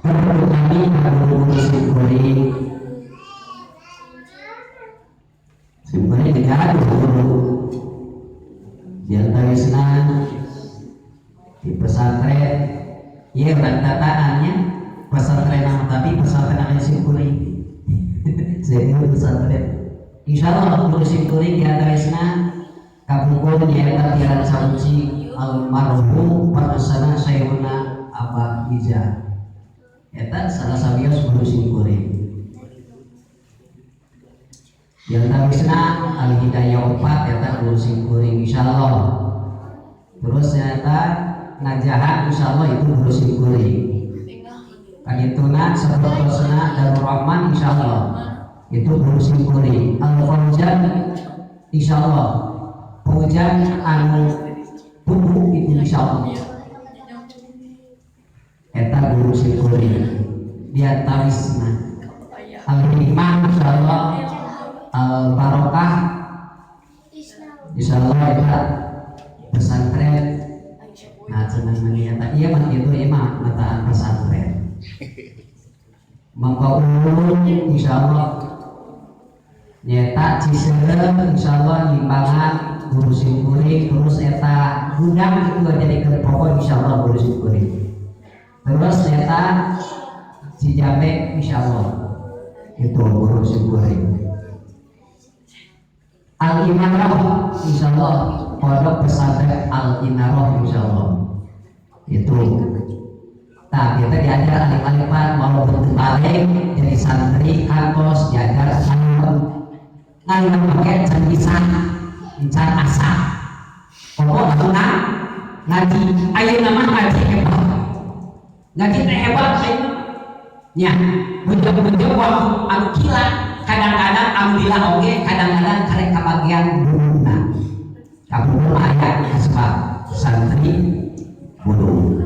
Guru kami guru simkuring negara guru diantawisna di pesantren ya tataannya pesantren nama tapi pesantren namanya simkuring jadi pesantren insyaallah guru simkuring diantawisna kapungkur nyaeta tiara samuci almarhum parasana Sayyiduna Abah Iza eta salah sabios guru simkuring yang tawisna al hidayah 4 eta guru simkuring insyaallah terus ternyata najahan insyaallah itu guru simkuring kadituna sapertosna Darul Rahman insyaallah itu guru simkuring al fauzan insyaallah pujan anu tubuh itu insyaallah eta guru simkuring dia tawisna al hikmah insyaallah al barokah insyaallah eta pesantren nah cenah maniata ieu mah kitu ieu mah nataan pesantren mangka ulun insyaallah nyata Ciseum insyaallah nyimbangan guru simkuring terus eta gudang itu jadi pokok insyaallah guru simkuring terus nyata Cijabe insyaallah itu guru simkuring Al-Imarah insyaallah pondok pesantren Al-Inarah insyaallah itu nah kita diajar alif-alifan walaupun balik jadi santri kantos diajar ngan pakai can pisan can asa pokok tuna ngaji ayeuna nama ngaji hebat ngaji teh hebat ayeuna nya beunjeu waktu anu kilat kadang-kadang alhamdulillah oge kadang-kadang karek kabagian guruna kabur aya asbab santri guru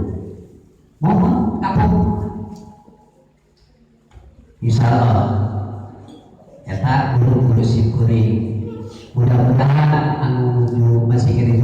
mohon kapung insyaallah eta guru-guru simkuring mudah-mudahan anu masih kiri